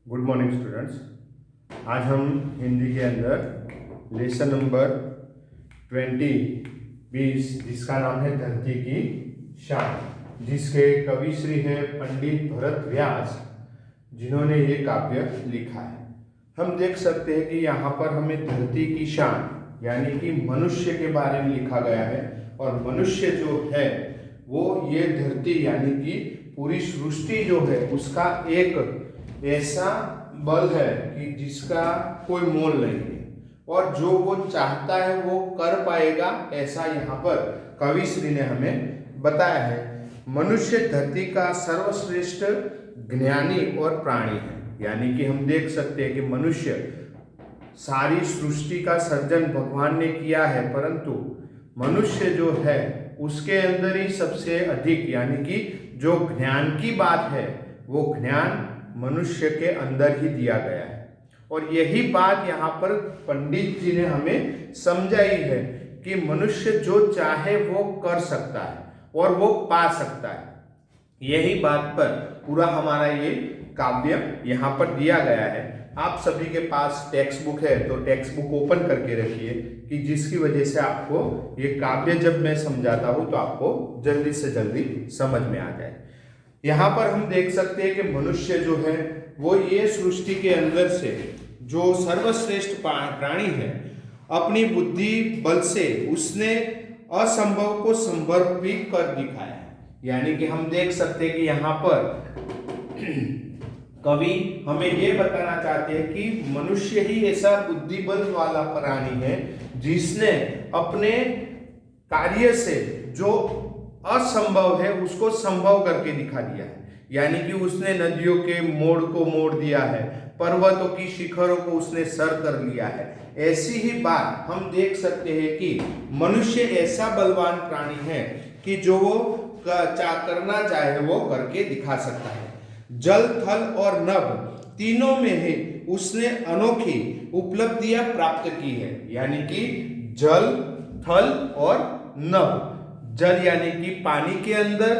Good morning students. आज हम हिंदी के अंदर लेसन नंबर 20 जिसका नाम है धरती की शान, जिसके कवि श्री हैं पंडित भरत व्यास, जिन्होंने ये काव्य लिखा है। हम देख सकते हैं कि यहाँ पर हमें धरती की शान यानी कि मनुष्य के बारे में लिखा गया है। और मनुष्य जो है वो ये धरती यानी कि पूरी सृष्टि जो है उसका एक ऐसा बल है कि जिसका कोई मोल नहीं है, और जो वो चाहता है वो कर पाएगा, ऐसा यहाँ पर कविश्री ने हमें बताया है। मनुष्य धरती का सर्वश्रेष्ठ ज्ञानी और प्राणी है। यानी कि हम देख सकते हैं कि मनुष्य सारी सृष्टि का सर्जन भगवान ने किया है, परंतु मनुष्य जो है उसके अंदर ही सबसे अधिक यानी कि जो ज्ञान की बात है वो ज्ञान मनुष्य के अंदर ही दिया गया है। और यही बात यहाँ पर पंडित जी ने हमें समझाई है कि मनुष्य जो चाहे वो कर सकता है और वो पा सकता है। यही बात पर पूरा हमारा ये काव्य यहाँ पर दिया गया है। आप सभी के पास टेक्स्ट बुक है तो टेक्स्ट बुक ओपन करके रखिए, कि जिसकी वजह से आपको ये काव्य जब मैं समझाता हूँ तो आपको जल्दी से जल्दी समझ में आ जाए। यहाँ पर हम देख सकते हैं कि मनुष्य जो है वो ये सृष्टि के अंदर से जो सर्वश्रेष्ठ प्राणी है, अपनी बुद्धि बल से उसने असंभव को संभव भी कर दिखाया है। यानी कि हम देख सकते हैं कि यहाँ पर कवि हमें ये बताना चाहते हैं कि मनुष्य ही ऐसा बुद्धि बल वाला प्राणी है जिसने अपने कार्य से जो असंभव है उसको संभव करके दिखा दिया है। यानी कि उसने नदियों के मोड़ को मोड़ दिया है, पर्वतों की शिखरों को उसने सर कर लिया है। ऐसी ही बात हम देख सकते हैं कि मनुष्य ऐसा बलवान प्राणी है कि जो वो करना चाहे वो करके दिखा सकता है। जल, थल और नभ तीनों में ही उसने अनोखी उपलब्धियां प्राप्त की है। यानी कि जल, थल और नभ। जल यानी कि पानी के अंदर,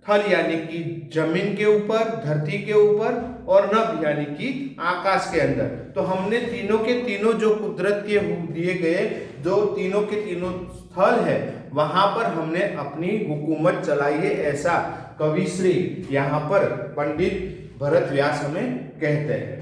थल यानी कि जमीन के ऊपर, धरती के ऊपर, और नभ यानी कि आकाश के अंदर। तो हमने तीनों के तीनों जो कुदरत के दिए गए जो तीनों के तीनों स्थल है वहां पर हमने अपनी हुकूमत चलाई है, ऐसा कविश्री यहाँ पर पंडित भरत व्यास हमें कहते हैं।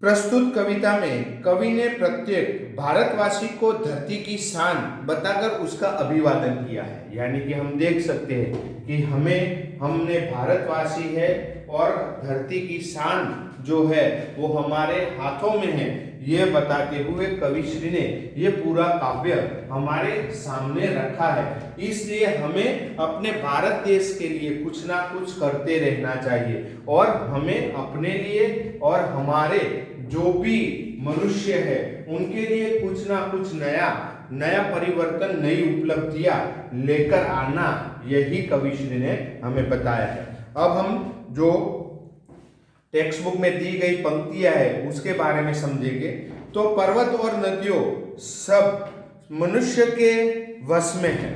प्रस्तुत कविता में कवि ने प्रत्येक भारतवासी को धरती की शान बताकर उसका अभिवादन किया है। यानी कि हम देख सकते हैं कि हमने भारतवासी है और धरती की शान जो है वो हमारे हाथों में है, ये बताते हुए कविश्री ने ये पूरा काव्य हमारे सामने रखा है। इसलिए हमें अपने भारत देश के लिए कुछ ना कुछ करते रहना चाहिए, और हमें अपने लिए और हमारे जो भी मनुष्य है उनके लिए कुछ ना कुछ नया परिवर्तन, नई उपलब्धियां लेकर आना, यही कविश्री ने हमें बताया है। अब हम जो टेक्स्ट बुक में दी गई पंक्तियां है उसके बारे में समझेंगे। तो पर्वत और नदियों सब मनुष्य के वश में है।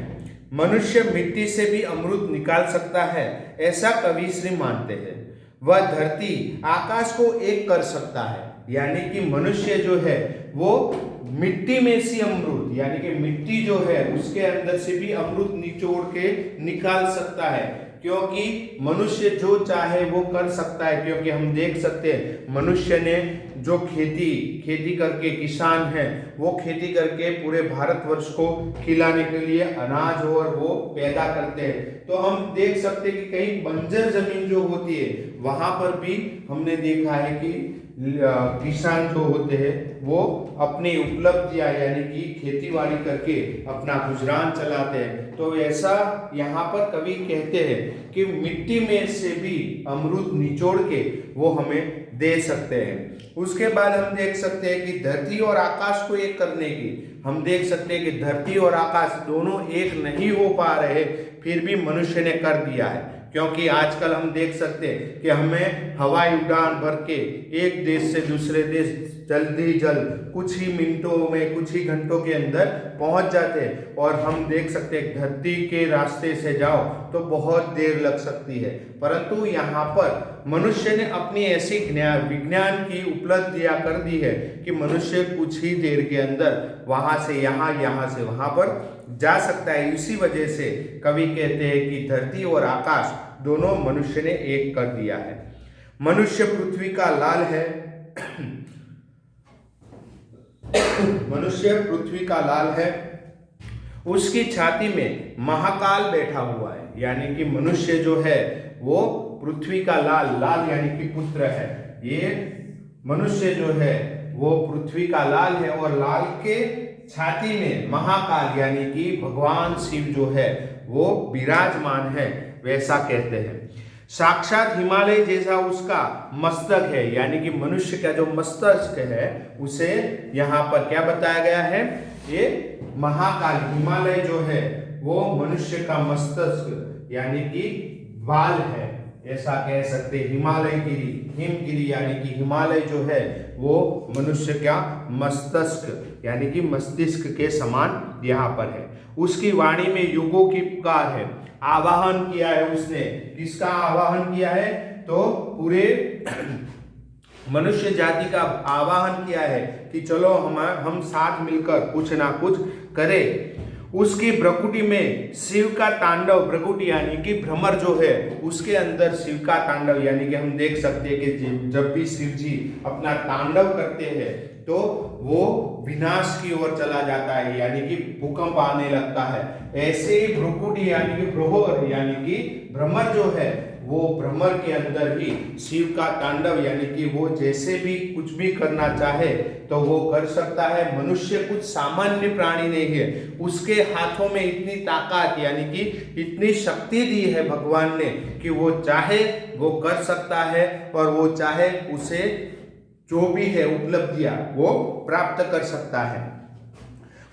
मनुष्य मिट्टी से भी अमृत निकाल सकता है, ऐसा कविश्री मानते हैं। वह धरती आकाश को एक कर सकता है। यानी कि मनुष्य जो है वो मिट्टी में से अमृत, यानी कि मिट्टी जो है उसके अंदर से भी अमृत निचोड़ के निकाल सकता है, क्योंकि मनुष्य जो चाहे वो कर सकता है। क्योंकि हम देख सकते हैं मनुष्य ने जो खेती करके, किसान है वो खेती करके पूरे भारतवर्ष को खिलाने के लिए अनाज और वो पैदा करते हैं। तो हम देख सकते हैं कि कहीं बंजर जमीन जो होती है वहां पर भी हमने देखा है कि किसान जो होते हैं वो अपनी उपलब्धियां यानी कि खेतीबाड़ी करके अपना गुजरान चलाते हैं। तो ऐसा यहाँ पर कवि कहते हैं कि मिट्टी में से भी अमृत निचोड़ के वो हमें दे सकते हैं। उसके बाद हम देख सकते हैं कि धरती और आकाश को एक करने की, हम देख सकते हैं कि धरती और आकाश दोनों एक नहीं हो पा रहे, फिर भी मनुष्य ने कर दिया है। क्योंकि आजकल हम देख सकते हैं कि हमें हवाई उड़ान भर के एक देश से दूसरे देश जल्द कुछ ही मिनटों में, कुछ ही घंटों के अंदर पहुंच जाते हैं। और हम देख सकते हैं धरती के रास्ते से जाओ तो बहुत देर लग सकती है, परंतु यहाँ पर मनुष्य ने अपनी ऐसी विज्ञान की उपलब्धियां कर दी है कि मनुष्य कुछ ही देर के अंदर वहां से यहाँ, यहाँ से वहां पर जा सकता है। इसी वजह से कवि कहते हैं कि धरती और आकाश दोनों मनुष्य ने एक कर दिया है। मनुष्य पृथ्वी का लाल है मनुष्य पृथ्वी का लाल है, उसकी छाती में महाकाल बैठा हुआ है। यानी कि मनुष्य जो है वो पृथ्वी का लाल यानी कि पुत्र है। ये मनुष्य जो है वो पृथ्वी का लाल है और लाल के छाती में महाकाल यानी कि भगवान शिव जो है वो विराजमान है, वैसा कहते हैं। साक्षात हिमालय जैसा उसका मस्तक है, यानी कि मनुष्य का जो मस्तक है उसे यहाँ पर क्या बताया गया है, ये महाकाल हिमालय जो है वो मनुष्य का मस्तक यानी कि बाल है, ऐसा कह सकते। हिमालय गिरी, हिमगिरी यानी कि हिमालय जो है वो मनुष्य का मस्तिष्क यानी कि मस्तिष्क के समान यहाँ पर है। उसकी वाणी में युगों की पुकार है। आवाहन किया है उसने, किसका आवाहन किया है, तो पूरे मनुष्य जाति का आवाहन किया है कि चलो हम साथ मिलकर कुछ ना कुछ करें। उसकी भ्रकुटी में शिव का तांडव, भ्रकुटी यानी कि भ्रमर जो है उसके अंदर शिव का तांडव, यानी कि हम देख सकते हैं कि जब भी शिव जी अपना तांडव करते हैं तो वो विनाश की ओर चला जाता है, यानी कि भूकंप आने लगता है। ऐसे ही भ्रकुटी यानी कि भ्रमर यानी कि भ्रमर जो है वो भ्रमर के अंदर ही शिव का तांडव, यानी कि वो जैसे भी कुछ भी करना चाहे तो वो कर सकता है। मनुष्य कुछ सामान्य प्राणी नहीं है, उसके हाथों में इतनी ताकत यानी कि इतनी शक्ति दी है भगवान ने कि वो चाहे वो कर सकता है और वो चाहे उसे जो भी है उपलब्धियां वो प्राप्त कर सकता है।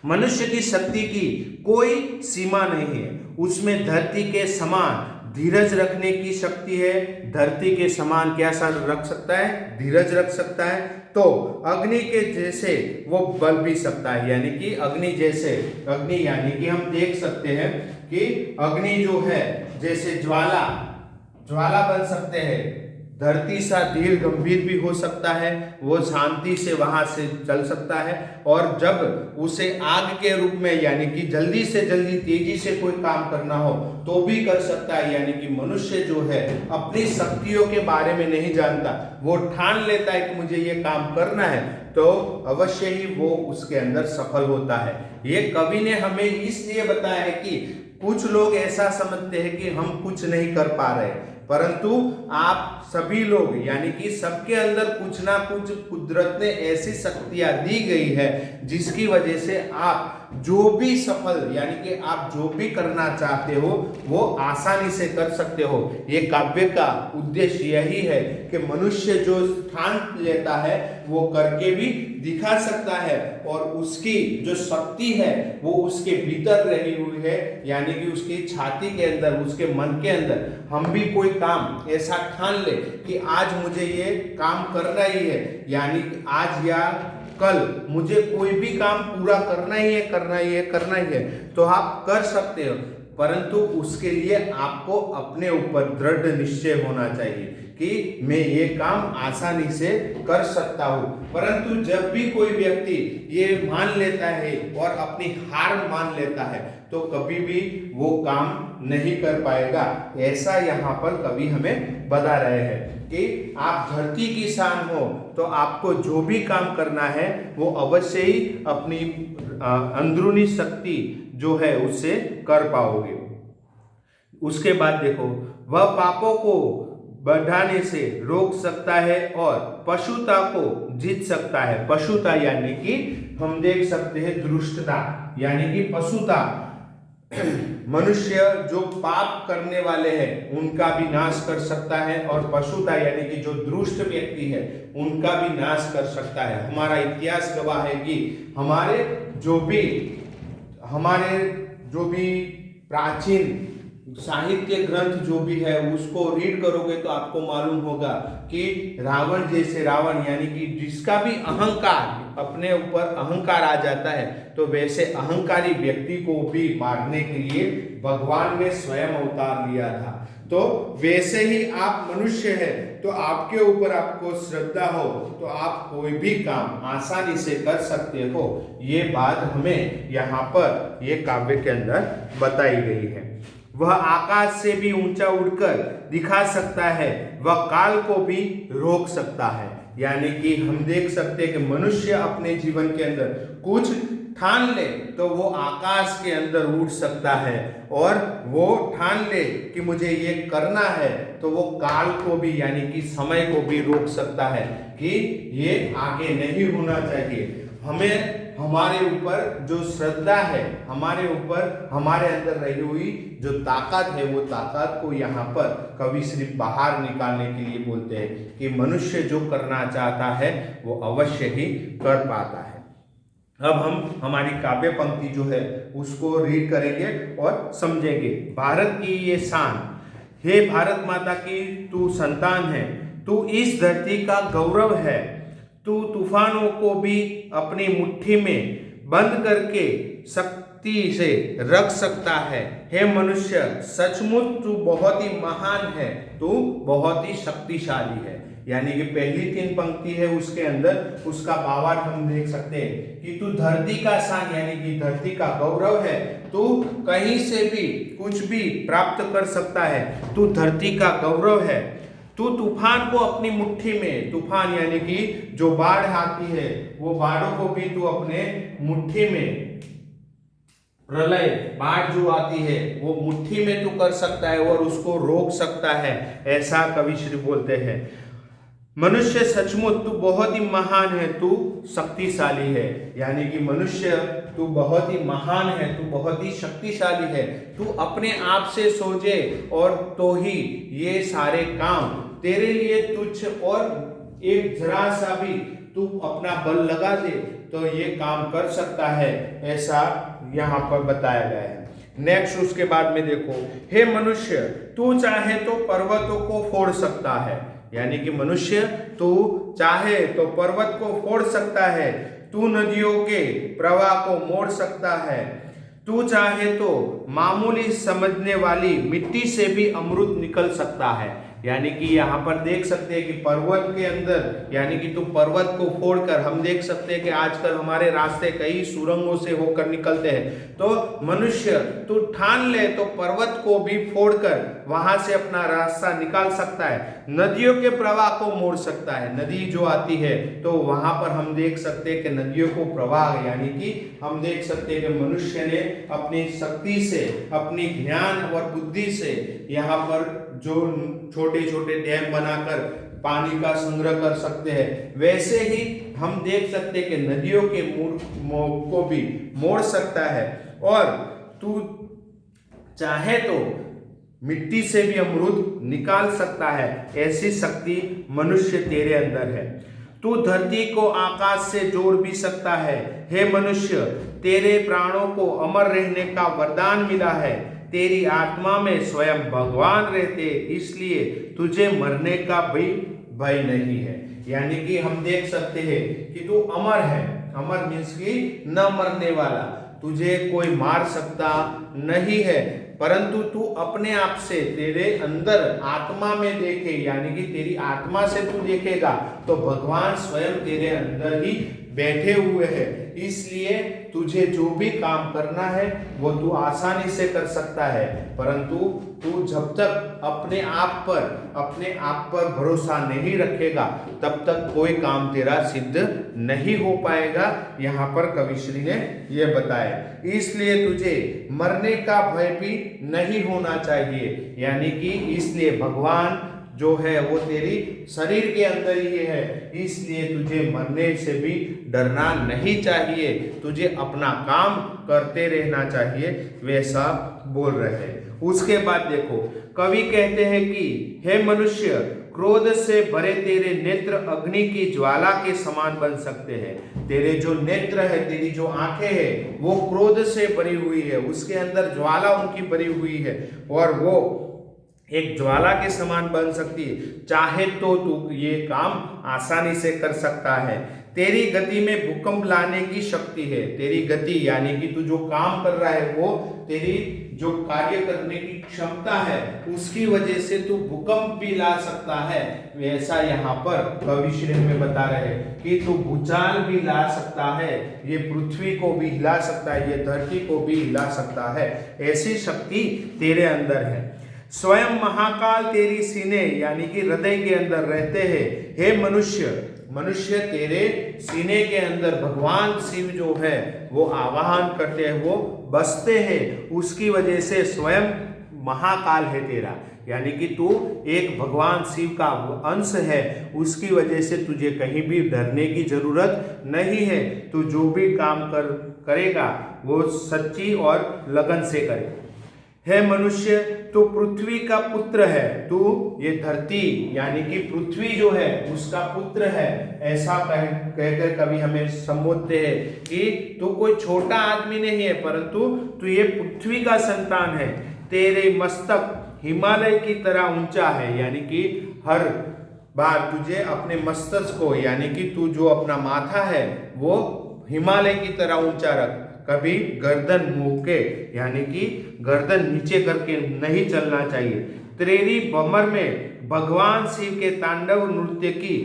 मनुष्य की शक्ति की कोई सीमा नहीं है, उसमें धरती के समान धीरज रखने की शक्ति है। धरती के समान क्या रख सकता है, धीरज रख सकता है। तो अग्नि के जैसे वो बल भी सकता है, यानी कि अग्नि जैसे, अग्नि यानी कि हम देख सकते हैं कि अग्नि जो है जैसे ज्वाला बन सकते हैं। धरती सा धीर गंभीर भी हो सकता है, वो शांति से वहां से चल सकता है। और जब उसे आग के रूप में यानी कि जल्दी से जल्दी तेजी से कोई काम करना हो तो भी कर सकता है। यानी कि मनुष्य जो है अपनी शक्तियों के बारे में नहीं जानता, वो ठान लेता है कि मुझे ये काम करना है तो अवश्य ही वो उसके अंदर सफल होता है। ये कवि ने हमें इसलिए बताया है कि कुछ लोग ऐसा समझते हैं कि हम कुछ नहीं कर पा रहे, परंतु आप सभी लोग यानी कि सबके अंदर कुछ ना कुछ कुदरत ने ऐसी शक्तियां दी गई है जिसकी वजह से आप जो भी सफल यानी कि आप जो भी करना चाहते हो वो आसानी से कर सकते हो। ये काव्य का उद्देश्य यही है कि मनुष्य जो ठान लेता है वो करके भी दिखा सकता है और उसकी जो शक्ति है वो उसके भीतर रही हुई है, यानी कि उसकी छाती के अंदर, उसके मन के अंदर। हम भी कोई काम ऐसा ठान ले कि आज मुझे ये काम करना ही है, यानी आज या कल मुझे कोई भी काम पूरा करना ही है, तो आप कर सकते हो। परंतु उसके लिए आपको अपने ऊपर दृढ़ निश्चय होना चाहिए कि मैं ये काम आसानी से कर सकता हूँ। परंतु जब भी कोई व्यक्ति ये मान लेता है और अपनी हार मान लेता है तो कभी भी वो काम नहीं कर पाएगा। ऐसा यहाँ पर कवि हमें बता रहे हैं कि आप धरती की शान हो तो आपको जो भी काम करना है वो अवश्य ही अपनी अंदरूनी शक्ति जो है उससे कर पाओगे। उसके बाद देखो, वह पापों को बढ़ाने से रोक सकता है और पशुता को जीत सकता है। पशुता यानी कि हम देख सकते हैं दुष्टता यानी कि पशुता। मनुष्य जो पाप करने वाले हैं उनका भी नाश कर सकता है और पशुता यानी कि जो दुष्ट व्यक्ति है उनका भी नाश कर सकता है। हमारा इतिहास गवाह है कि हमारे जो भी प्राचीन साहित्य ग्रंथ जो भी है उसको रीड करोगे तो आपको मालूम होगा कि रावण जैसे, रावण यानी कि जिसका भी अहंकार, अपने ऊपर अहंकार आ जाता है, तो वैसे अहंकारी व्यक्ति को भी मारने के लिए भगवान ने स्वयं अवतार लिया था। तो वैसे ही आप मनुष्य है, तो आपके ऊपर आपको श्रद्धा हो तो आप कोई भी काम आसानी से कर सकते हो। ये बात हमें यहाँ पर ये काव्य के अंदर बताई गई है। वह आकाश से भी ऊंचा उड़कर दिखा सकता है, वह काल को भी रोक सकता है। यानी कि हम देख सकते हैं कि मनुष्य अपने जीवन के अंदर कुछ ठान ले तो वो आकाश के अंदर उड़ सकता है, और वो ठान ले कि मुझे ये करना है तो वो काल को भी यानी कि समय को भी रोक सकता है कि ये आगे नहीं होना चाहिए। हमें हमारे ऊपर जो श्रद्धा है, हमारे ऊपर हमारे अंदर रही हुई जो ताकत है, वो ताकत को यहाँ पर कवि सिर्फ बाहर निकालने के लिए बोलते हैं कि मनुष्य जो करना चाहता है वो अवश्य ही कर पाता है। अब हम हमारी काव्य पंक्ति जो है उसको रीड करेंगे और समझेंगे। भारत की ये शान, हे भारत माता की तू संतान है, तू इस धरती का गौरव है, तू तूफानों को भी अपनी मुट्ठी में बंद करके शक्ति से रख सकता है। हे मनुष्य, सचमुच तू बहुत ही महान है, तू बहुत ही शक्तिशाली है। यानी कि पहली 3 पंक्ति है, उसके अंदर उसका भावार्थ हम देख सकते हैं कि तू धरती का शान यानी कि धरती का गौरव है, तू कहीं से भी कुछ भी प्राप्त कर सकता है, तू धरती का गौरव है, तू तूफान को अपनी मुट्ठी में, तूफान यानी कि जो बाढ़ आती है वो बाढ़ों को भी तू अपने मुट्ठी में, प्रलय बाढ़ जो आती है वो मुट्ठी में तू कर सकता है और उसको रोक सकता है, ऐसा कवि श्री बोलते हैं। मनुष्य सचमुच तू बहुत ही महान है, तू शक्तिशाली है। यानी कि मनुष्य तू बहुत ही महान है, तू बहुत ही शक्तिशाली है, तू अपने आप से सोचे और तो ही ये सारे काम तेरे लिए तुच्छ और एक जरा सा भी तू अपना बल लगा दे तो ये काम कर सकता है, ऐसा यहाँ पर बताया गया है। नेक्स्ट उसके बाद में देखो, हे मनुष्य, तू चाहे तो पर्वतों को फोड़ सकता है। यानी कि मनुष्य तू चाहे तो पर्वत को फोड़ सकता है, तू नदियों के प्रवाह को मोड़ सकता है, तू चाहे तो मामूली समझने वाली मिट्टी से भी अमृत निकल सकता है। यानी कि यहाँ पर देख सकते हैं कि पर्वत के अंदर यानी कि तू पर्वत को फोड़कर, हम देख सकते हैं कि आजकल हमारे रास्ते कई सुरंगों से होकर निकलते हैं, तो मनुष्य तू ठान ले तो पर्वत को भी फोड़कर वहां से अपना रास्ता निकाल सकता है, नदियों के प्रवाह को मोड़ सकता है। नदी जो आती है तो वहां पर हम देख सकते हैं कि नदियों को प्रवाह यानी कि हम देख सकते हैं कि मनुष्य ने अपनी शक्ति से, अपनी ज्ञान और बुद्धि से यहाँ पर जो छोटे छोटे डैम बनाकर पानी का संग्रह कर सकते हैं, वैसे ही हम देख सकते हैं कि नदियों के को भी मोड़ सकता है, और तू चाहे तो मिट्टी से भी अमृत निकाल सकता है। ऐसी शक्ति मनुष्य तेरे अंदर है। तू धरती को आकाश से जोड़ भी सकता है। हे मनुष्य, तेरे प्राणों को अमर रहने का वरदान मिला है, तेरी आत्मा में स्वयं भगवान रहते, इसलिए तुझे मरने का भी भय नहीं है। यानी कि हम देख सकते हैं कि तू अमर है, अमर मीन्स की न मरने वाला, तुझे कोई मार सकता नहीं है, परंतु तू अपने आप से, तेरे अंदर आत्मा में देखे, यानी कि तेरी आत्मा से तू देखेगा तो भगवान स्वयं तेरे अंदर ही बैठे हुए हैं, इसलिए तुझे जो भी काम करना है वो तू आसानी से कर सकता है। परंतु तू जब तक अपने आप पर भरोसा नहीं रखेगा तब तक कोई काम तेरा सिद्ध नहीं हो पाएगा। यहाँ पर कविश्री ने ये बताया, इसलिए तुझे मरने का भय भी नहीं होना चाहिए। यानी कि इसलिए भगवान जो है वो तेरी शरीर के अंदर ही है, इसलिए तुझे मरने से भी डरना नहीं चाहिए, तुझे अपना काम करते रहना चाहिए, वैसा बोल रहे हैं। उसके बाद देखो, कवि कहते हैं कि हे मनुष्य, क्रोध से भरे तेरे नेत्र अग्नि की ज्वाला के समान बन सकते हैं। तेरे जो नेत्र है, तेरी जो आंखें हैं, वो क्रोध से भरी हुई है, उसके अंदर ज्वाला उनकी भरी हुई है और वो एक ज्वाला के समान बन सकती है। चाहे तो तू ये काम आसानी से कर सकता है। तेरी गति में भूकंप लाने की शक्ति है। तेरी गति यानी कि तू जो काम कर रहा है, वो तेरी जो कार्य करने की क्षमता है, उसकी वजह से तू भूकंप भी ला सकता है। वैसा यहाँ पर कवि श्रेणी में बता रहे हैं कि तू भूचाल भी ला सकता है, ये पृथ्वी को भी हिला सकता है, ये धरती को भी हिला सकता है। ऐसी शक्ति तेरे अंदर है। स्वयं महाकाल तेरी सीने यानी कि हृदय के अंदर रहते हैं। हे मनुष्य, मनुष्य तेरे सीने के अंदर भगवान शिव जो है वो आवाहन करते हैं, वो बसते हैं। उसकी वजह से स्वयं महाकाल है तेरा, यानी कि तू एक भगवान शिव का अंश है। उसकी वजह से तुझे कहीं भी डरने की जरूरत नहीं है। तू जो भी काम करेगा वो सच्ची और लगन से करे। हे मनुष्य, तू पृथ्वी का पुत्र है। तू ये धरती यानी कि पृथ्वी जो है उसका पुत्र है, ऐसा कहकर कभी हमें संबोधते हैं कि तू कोई छोटा आदमी नहीं है, परंतु तू ये पृथ्वी का संतान है। तेरे मस्तक हिमालय की तरह ऊंचा है, यानी कि हर बार तुझे अपने मस्तक को यानी कि तू जो अपना माथा है वो हिमालय की तरह ऊंचा रख। कभी गर्दन मुंह के यानी कि गर्दन नीचे करके नहीं चलना चाहिए। तेरी भमर में भगवान शिव के तांडव नृत्य की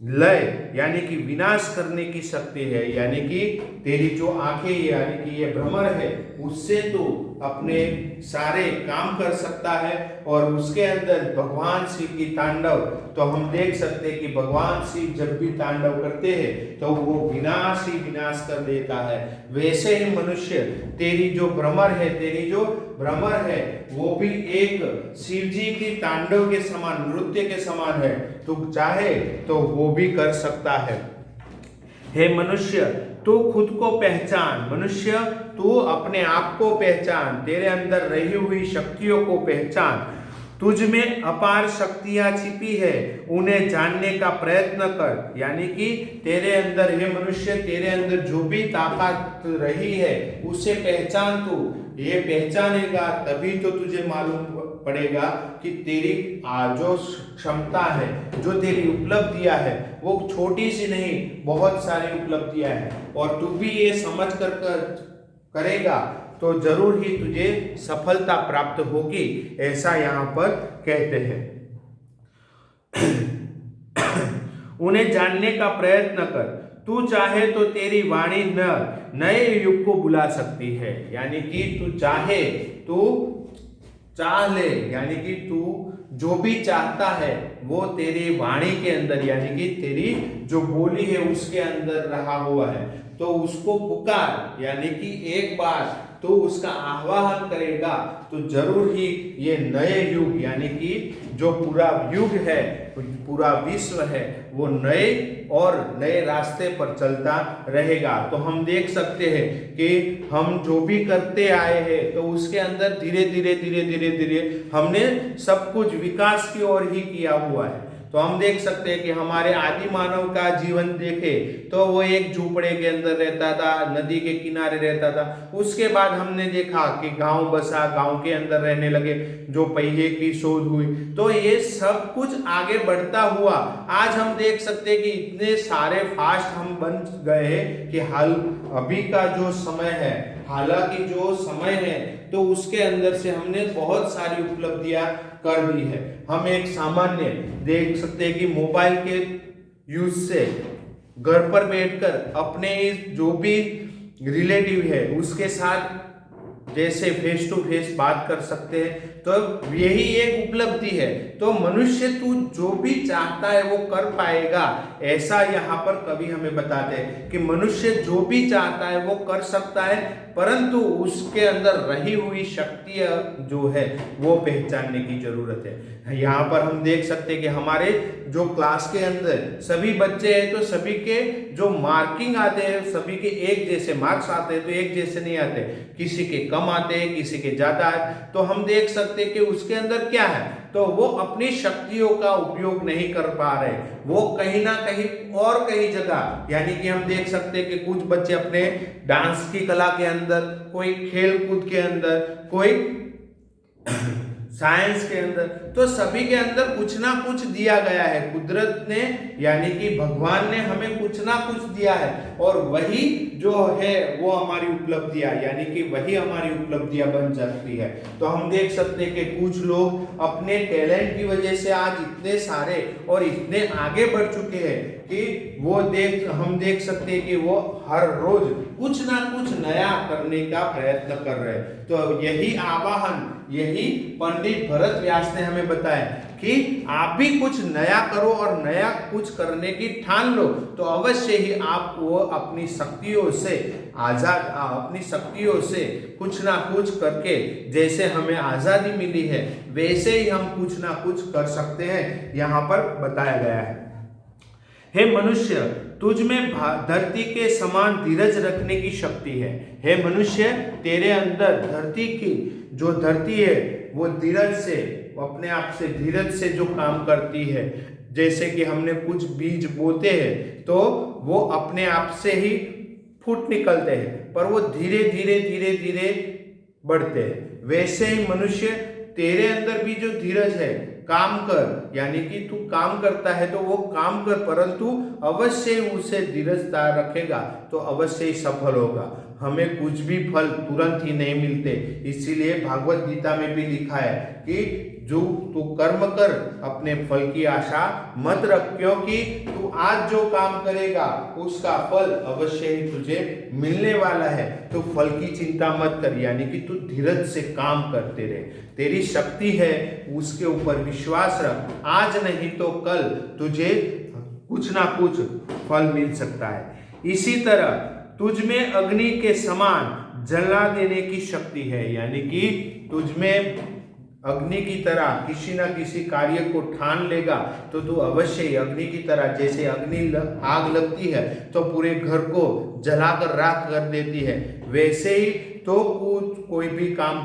लय यानी कि विनाश करने की शक्ति है, यानी कि तेरी जो आंखें यानी कि ये भ्रमर है, उससे तू अपने सारे काम कर सकता है। और उसके अंदर भगवान शिव की तांडव, तो हम देख सकते हैं कि भगवान शिव जब भी तांडव करते हैं तो वो विनाश ही विनाश कर देता है। वैसे ही मनुष्य तेरी जो भ्रमर है, तेरी जो भ्रमर है वो भी एक शिव जी की तांडव के समान, नृत्य के समान है। तू चाहे तो वो भी कर सकता है। हे मनुष्य, तू खुद को पहचान। मनुष्य, तू अपने आप को पहचान, तेरे अंदर रही हुई शक्तियों को पहचान। तुझ में अपार शक्तियां छिपी है, उन्हें जानने का प्रयत्न कर। यानी कि तेरे अंदर, हे मनुष्य, तेरे अंदर जो भी ताकत रही है उसे पहचान। तू ये पहचानेगा तभी तो तुझे मालूम पड़ेगा कि तेरी जो क्षमता है, जो तेरी उपलब्धियां है, वो छोटी सी नहीं, बहुत सारी उपलब्धियां हैं। और तू भी ये समझ कर करेगा तो जरूर ही तुझे सफलता प्राप्त होगी, ऐसा यहाँ पर कहते हैं। उन्हें जानने का प्रयत्न कर। तू चाहे तो तेरी वाणी नए युग को बुला सकती है, यानी कि तू चाहे तो चाह ले, यानी कि तू जो भी चाहता है वो तेरी वाणी के अंदर यानी कि तेरी जो बोली है उसके अंदर रहा हुआ है। तो उसको पुकार, यानी कि एक बार तो उसका आह्वान करेगा तो जरूर ही ये नए युग यानी कि जो पूरा युग है, पूरा विश्व है, वो नए और नए रास्ते पर चलता रहेगा। तो हम देख सकते हैं कि हम जो भी करते आए हैं तो उसके अंदर धीरे धीरे धीरे धीरे धीरे हमने सब कुछ विकास की ओर ही किया हुआ है। तो हम देख सकते हैं कि हमारे आदि मानव का जीवन देखे तो वो एक झूपड़े के अंदर रहता था, नदी के किनारे रहता था। उसके बाद हमने देखा कि गांव बसा, गांव के अंदर रहने लगे, जो पहिए की शोध हुई, तो ये सब कुछ आगे बढ़ता हुआ आज हम देख सकते हैं कि इतने सारे फास्ट हम बन गए हैं कि हाल अभी का जो समय है, हालांकि जो समय है तो उसके अंदर से हमने बहुत सारी उपलब्धियां कर दी है। हम एक सामान्य देख सकते हैं कि मोबाइल के यूज से घर पर बैठकर अपने जो भी रिलेटिव है उसके साथ जैसे फेस टू फेस बात कर सकते हैं, तो यही एक उपलब्धि है। तो मनुष्य तू जो भी चाहता है वो कर पाएगा, ऐसा यहाँ पर कवि हमें बताते हैं कि मनुष्य जो भी चाहता है वो कर सकता है, परंतु उसके अंदर रही हुई शक्तियां जो है वो पहचानने की जरूरत है। यहाँ पर हम देख सकते हैं कि हमारे जो क्लास के अंदर सभी बच्चे हैं तो सभी के जो मार्किंग आते हैं, सभी के एक जैसे मार्क्स आते हैं, तो एक जैसे नहीं आते, किसी के कम आते हैं, किसी के ज्यादा है। तो हम देख सकते हैं कि उसके अंदर क्या है, तो वो अपनी शक्तियों का उपयोग नहीं कर पा रहे, वो कहीं ना कहीं और कहीं जगह, यानी कि हम देख सकते हैं कि कुछ बच्चे अपने डांस की कला के अंदर, कोई खेल कूद के अंदर, कोई साइंस के अंदर, तो सभी के अंदर कुछ ना कुछ दिया गया है कुदरत ने, यानी कि भगवान ने हमें कुछ ना कुछ दिया है, और वही जो है वो हमारी उपलब्धियां, यानी कि वही हमारी उपलब्धियां बन सकती है। तो हम देख सकते हैं कि कुछ लोग अपने टैलेंट की वजह से आज इतने सारे और इतने आगे बढ़ चुके हैं कि हम देख सकते हैं कि वो हर रोज कुछ ना कुछ नया करने का प्रयत्न कर रहे हैं। तो यही आवाहन, यही पंडित भरत व्यास ने हमें बताया कि आप भी कुछ नया करो और नया कुछ करने की ठान लो, तो अवश्य ही आप वो अपनी शक्तियों से आजाद, अपनी शक्तियों से कुछ ना कुछ करके, जैसे हमें आजादी मिली है वैसे ही हम कुछ ना कुछ कर सकते हैं, यहाँ पर बताया गया है। हे मनुष्य, तुझ में धरती के समान धीरज रखने की शक्ति है। हे मनुष्य, तेरे अंदर धरती की जो धरती है वो धीरज से, अपने आप से धीरज से जो काम करती है, जैसे कि हमने कुछ बीज बोते हैं तो वो अपने आप से ही फूट निकलते हैं, पर वो धीरे धीरे धीरे धीरे बढ़ते हैं, वैसे ही मनुष्य तेरे अंदर भी जो धीरज है, काम कर, यानी कि तू काम करता है तो वो काम कर, परंतु अवश्य उसे धीरजता रखेगा तो अवश्य ही सफल होगा। हमें कुछ भी फल तुरंत ही नहीं मिलते, इसीलिए भागवत गीता में भी लिखा है कि जो तू कर्म कर, अपने फल की आशा मत रख, क्योंकि तू आज जो काम करेगा उसका फल अवश्य ही तुझे मिलने वाला है। तो फल की चिंता मत कर, यानी कि तू धीरज से काम करते रहे, तेरी शक्ति है उसके ऊपर विश्वास रख, आज नहीं तो कल तुझे कुछ ना कुछ फल मिल सकता है। इसी तरह तुझ में अग्नि के समान जला देने की शक्ति है, यानी कि तुझ में अग्नि की तरह किसी न किसी कार्य को ठान लेगा तो तू अवश्य ही अग्नि की तरह, जैसे आग लगती है तो पूरे घर को जलाकर राख कर देती है, वैसे ही तो कोई भी काम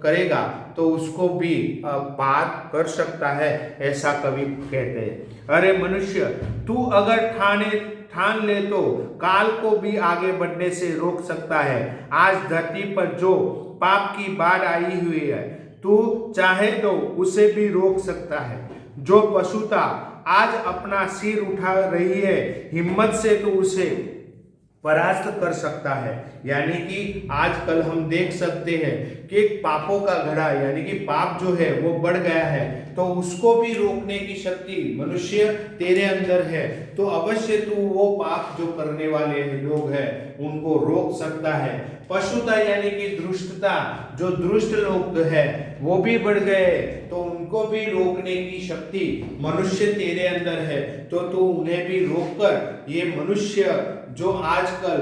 करेगा तो उसको भी पार कर सकता है, ऐसा कवि कहते हैं। अरे मनुष्य, तू अगर ठान ले तो काल को भी आगे बढ़ने से रोक सकता है। आज धरती पर जो पाप की बाढ़ आई हुई है, तू चाहे तो उसे भी रोक सकता है। जो पशुता आज अपना सिर उठा रही है, हिम्मत से तो उसे परास्त कर सकता है। यानी कि आजकल हम देख सकते हैं कि पापों का घड़ा, यानी कि पाप जो है वो बढ़ गया है, तो उसको भी रोकने की शक्ति मनुष्य तेरे अंदर है, तो अवश्य तू वो पाप जो करने वाले लोग हैं उनको रोक सकता है। पशुता यानी कि दुष्टता, जो दुष्ट लोग है वो भी बढ़ गए, तो उनको भी रोकने की शक्ति मनुष्य तेरे अंदर है, तो तू उन्हें भी रोककर ये मनुष्य जो आजकल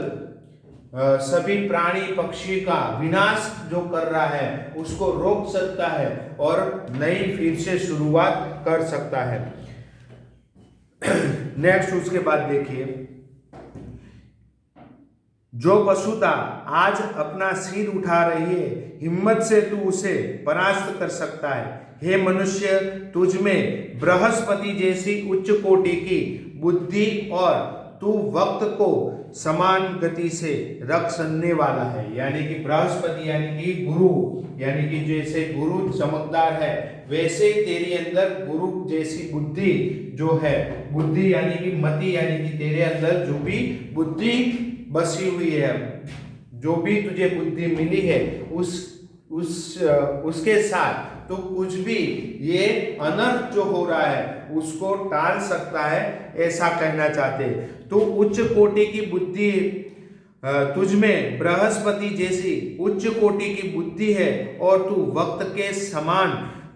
सभी प्राणी पक्षी का विनाश जो कर रहा है उसको रोक सकता है और नई फिर से शुरुआत कर सकता है। नेक्स्ट उसके बाद देखिए, जो पशुता आज अपना सिर उठा रही है, हिम्मत से तू उसे परास्त कर सकता है। हे मनुष्य, तुझ में बृहस्पति जैसी उच्च कोटि की बुद्धि और तू वक्त को समान गति से रख सकने वाला है। यानी कि बृहस्पति यानी कि गुरु, यानी कि जैसे गुरु चमकदार है वैसे ही तेरे अंदर गुरु जैसी बुद्धि जो है, बुद्धि यानी कि मति, यानी कि तेरे अंदर जो भी बुद्धि बसी हुई है, जो भी तुझे बुद्धि मिली है उसके साथ तो कुछ भी ये अनर्थ जो हो रहा है उसको टाल सकता है, ऐसा कहना चाहते। तो उच्च कोटि की बुद्धि तुझ में बृहस्पति जैसी उच्च कोटि की बुद्धि है और तू वक्त के समान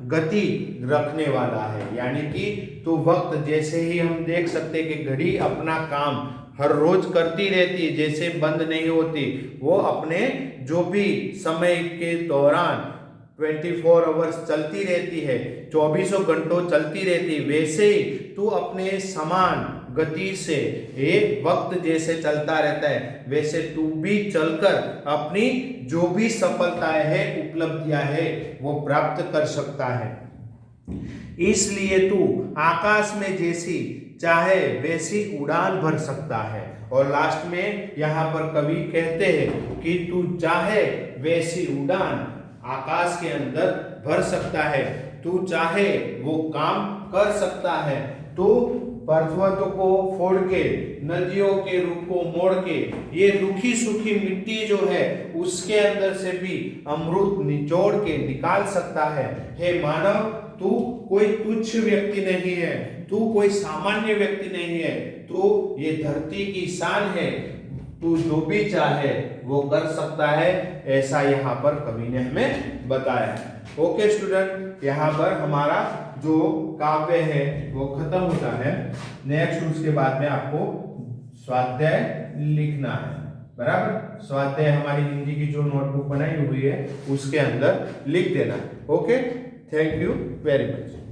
गति रखने वाला है। यानी कि तू वक्त, जैसे ही हम देख सकते कि घड़ी अपना काम हर रोज करती रहती है, जैसे बंद नहीं होती, वो अपने जो भी समय के दौरान 24 आवर्स चलती रहती है, 24 घंटों चलती रहती, वैसे ही तू अपने समान गति से एक वक्त जैसे चलता रहता है वैसे तू भी चलकर अपनी जो भी सफलताएं है, उपलब्धियां है वो प्राप्त कर सकता है। इसलिए तू आकाश में जैसी चाहे वैसी उड़ान भर सकता है। और लास्ट में यहाँ पर कवि कहते हैं कि तू चाहे वैसी उड़ान आकाश के अंदर भर सकता है, तू चाहे वो काम कर सकता है, तू पर्वतों को फोड़ के नदियों के रूप को मोड़ के ये रूखी सूखी मिट्टी जो है उसके अंदर से भी अमृत निचोड़ के निकाल सकता है। हे मानव, तू कोई तुच्छ व्यक्ति नहीं है, तू कोई सामान्य व्यक्ति नहीं है, तू ये धरती की शान है, तू जो भी चाहे वो कर सकता है, ऐसा यहाँ पर कवि ने हमें बताया। ओके स्टूडेंट, यहाँ पर हमारा जो काव्य है वो खत्म होता है। नेक्स्ट उसके बाद में आपको स्वाध्याय लिखना है, बराबर। स्वाध्याय हमारी हिंदी की जो नोटबुक बनाई हुई है उसके अंदर लिख देना। Okay, thank you very much.